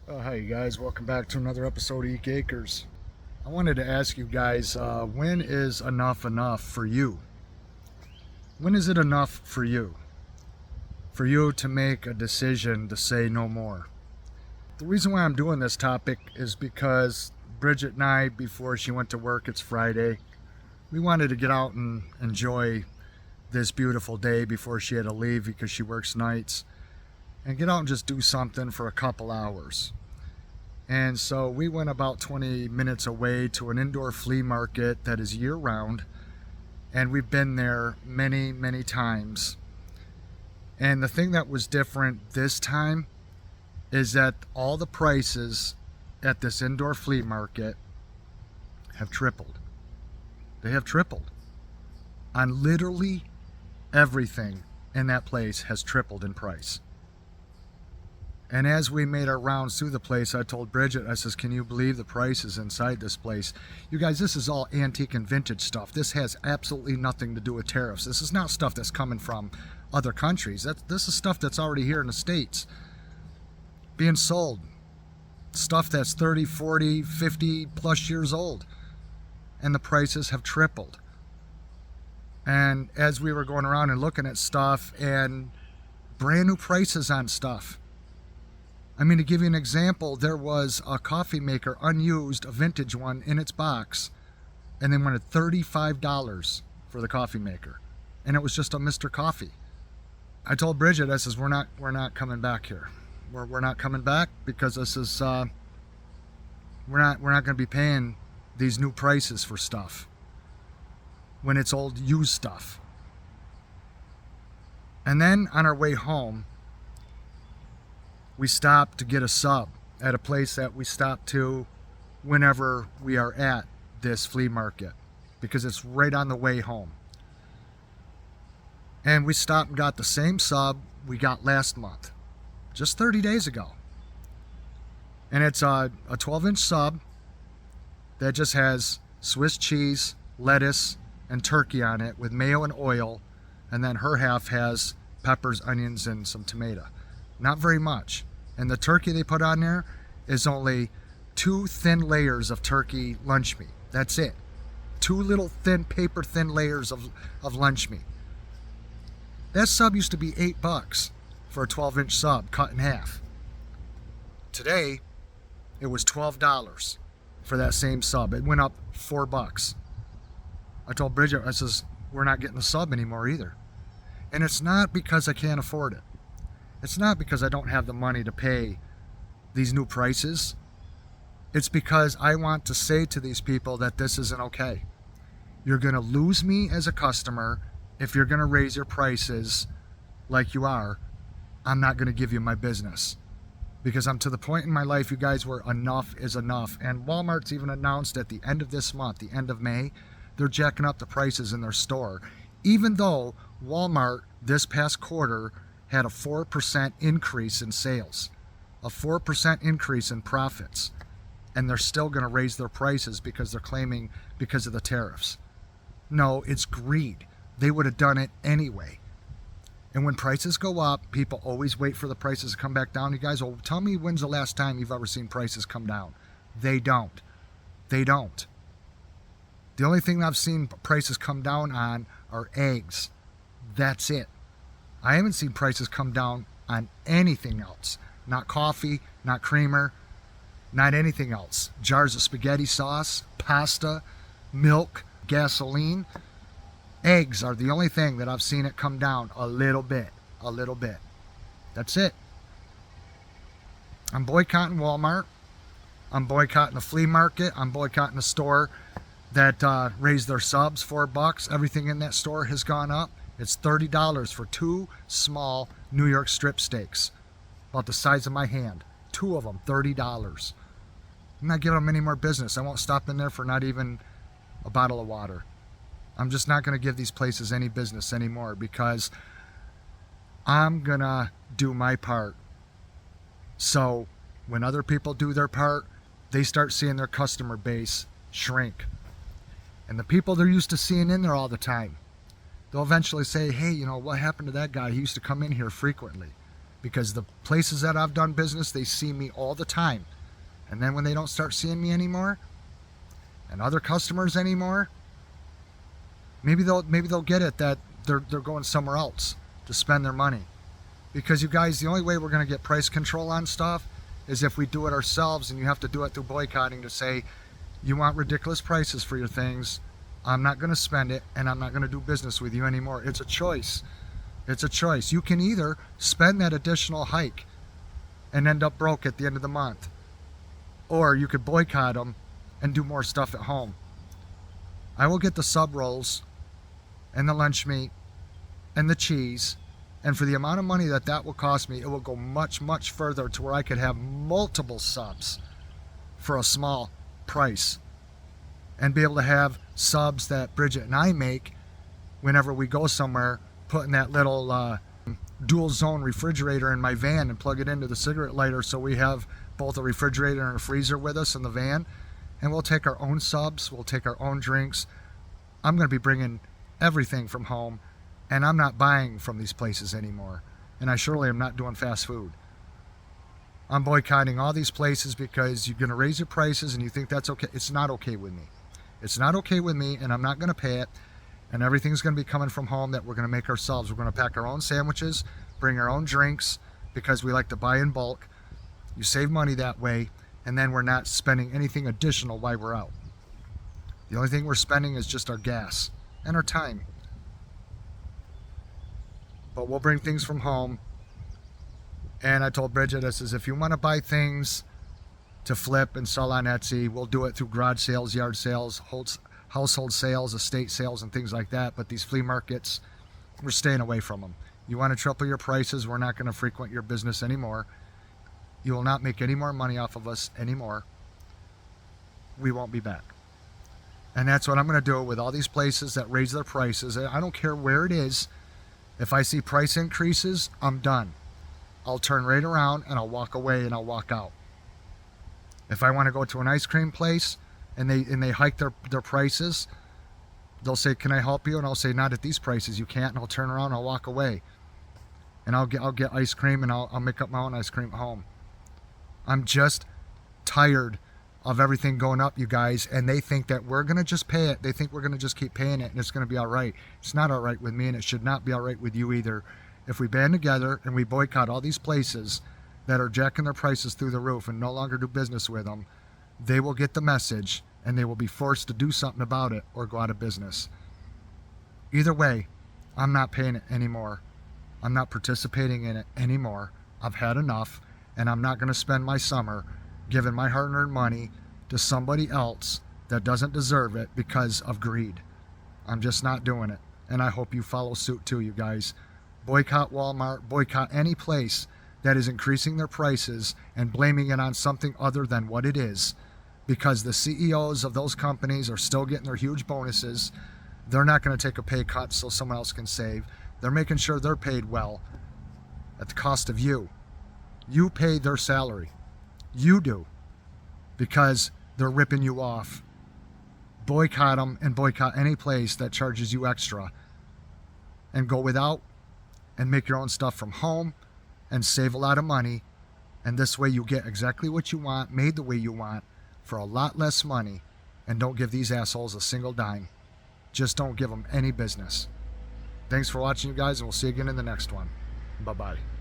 Hi, you guys. Welcome back to another episode of Eek Acres. I wanted to ask you guys when is enough for you? When is it enough for you? For you to make a decision to say no more? The reason why I'm doing this topic is because Bridget and I, before she went to work, it's Friday, we wanted to get out and enjoy this beautiful day before she had to leave because she works nights, and get out and just do something for a couple hours. And so we went about 20 minutes away to an indoor flea market that is year round. And we've been there many, many times. And the thing that was different this time is that all the prices at this indoor flea market have tripled. They have tripled. On literally everything in that place has tripled in price. And as we made our rounds through the place, I told Bridget, I says, can you believe the prices inside this place? You guys, this is all antique and vintage stuff. This has absolutely nothing to do with tariffs. This is not stuff that's coming from other countries. This is stuff that's already here in the States being sold. Stuff that's 30, 40, 50 plus years old. And the prices have tripled. And as we were going around and looking at stuff, and brand new prices on stuff. I mean, to give you an example, there was a coffee maker, unused, a vintage one in its box, and they wanted $35 for the coffee maker. And it was just a Mr. Coffee. I told Bridget, I says, we're not coming back here. We're not coming back because this is we're not going to be paying these new prices for stuff when it's old used stuff. And then on our way home, we stopped to get a sub at a place that we stop to whenever we are at this flea market because it's right on the way home. And we stopped and got the same sub we got last month, just 30 days ago. And it's a 12-inch sub that just has Swiss cheese, lettuce, and turkey on it with mayo and oil. And then her half has peppers, onions, and some tomato. Not very much. And the turkey they put on there is only 2 thin layers of turkey lunch meat. That's it. 2 little thin, paper thin layers of lunch meat. That sub used to be $8 for a 12-inch sub cut in half. Today, it was $12 for that same sub. It went up $4. I told Bridget, I says, we're not getting the sub anymore either. And it's not because I can't afford it. It's not because I don't have the money to pay these new prices. It's because I want to say to these people that this isn't okay. You're going to lose me as a customer if you're going to raise your prices like you are. I'm not going to give you my business because I'm to the point in my life, you guys, where enough is enough. And Walmart's even announced at the end of this month, the end of May, they're jacking up the prices in their store. Even though Walmart this past quarter had a 4% increase in sales, a 4% increase in profits, and they're still going to raise their prices because they're claiming because of the tariffs. No, it's greed. They would have done it anyway. And when prices go up, people always wait for the prices to come back down. You guys, well, tell me when's the last time you've ever seen prices come down? They don't. They don't. The only thing I've seen prices come down on are eggs. That's it. I haven't seen prices come down on anything else. Not coffee, not creamer, not anything else. Jars of spaghetti sauce, pasta, milk, gasoline. Eggs are the only thing that I've seen it come down a little bit. A little bit. That's it. I'm boycotting Walmart. I'm boycotting the flea market. I'm boycotting the store that raised their subs $4. Everything in that store has gone up. It's $30 for 2 small New York strip steaks, about the size of my hand. 2 of them, $30. I'm not giving them any more business. I won't stop in there for not even a bottle of water. I'm just not going to give these places any business anymore because I'm going to do my part. So when other people do their part, they start seeing their customer base shrink. And the people they're used to seeing in there all the time, they'll eventually say, hey, you know, what happened to that guy? He used to come in here frequently. because the places that I've done business, they see me all the time. And then when they don't start seeing me anymore, and other customers anymore, maybe they'll get it that they're going somewhere else to spend their money. Because you guys, the only way we're going to get price control on stuff is if we do it ourselves, and you have to do it through boycotting to say, you want ridiculous prices for your things, I'm not going to spend it, and I'm not going to do business with you anymore. It's a choice. It's a choice. You can either spend that additional hike and end up broke at the end of the month, or you could boycott them and do more stuff at home. I will get the sub rolls and the lunch meat and the cheese, and for the amount of money that will cost me, it will go much, much further to where I could have multiple subs for a small price and be able to have subs that Bridget and I make whenever we go somewhere, put in that little dual zone refrigerator in my van and plug it into the cigarette lighter, so we have both a refrigerator and a freezer with us in the van, and we'll take our own subs, we'll take our own drinks. I'm going to be bringing everything from home, and I'm not buying from these places anymore, and I surely am not doing fast food. I'm boycotting all these places because you're going to raise your prices and you think that's okay. It's not okay with me. It's not okay with me, and I'm not going to pay it. And everything's going to be coming from home that we're going to make ourselves. We're going to pack our own sandwiches, bring our own drinks, because we like to buy in bulk. You save money that way, and then we're not spending anything additional while we're out. The only thing we're spending is just our gas and our time. But we'll bring things from home. And I told Bridget, I says, if you want to buy things to flip and sell on Etsy, we'll do it through garage sales, yard sales, household sales, estate sales, and things like that. But these flea markets, we're staying away from them. You want to triple your prices, we're not going to frequent your business anymore. You will not make any more money off of us anymore. We won't be back. And that's what I'm going to do with all these places that raise their prices. I don't care where it is. If I see price increases, I'm done. I'll turn right around and I'll walk away and I'll walk out. If I want to go to an ice cream place and they hike their prices, they'll say, can I help you? And I'll say, not at these prices, you can't. And I'll turn around and I'll walk away. And I'll get ice cream, and I'll make up my own ice cream at home. I'm just tired of everything going up, you guys, and they think that we're going to just pay it. They think we're going to just keep paying it and it's going to be all right. It's not all right with me, and it should not be all right with you either. If we band together and we boycott all these places that are jacking their prices through the roof and no longer do business with them, they will get the message and they will be forced to do something about it or go out of business. Either way, I'm not paying it anymore. I'm not participating in it anymore. I've had enough, and I'm not going to spend my summer giving my hard-earned money to somebody else that doesn't deserve it because of greed. I'm just not doing it, and I hope you follow suit too, you guys. Boycott Walmart, boycott any place that is increasing their prices and blaming it on something other than what it is, because the CEOs of those companies are still getting their huge bonuses. They're not going to take a pay cut so someone else can save. They're making sure they're paid well at the cost of you. You pay their salary. You do, because they're ripping you off. Boycott them, and boycott any place that charges you extra, and go without and make your own stuff from home and save a lot of money. And this way you get exactly what you want, made the way you want, for a lot less money. And don't give these assholes a single dime. Just don't give them any business. Thanks for watching, you guys, and we'll see you again in the next one. Bye-bye.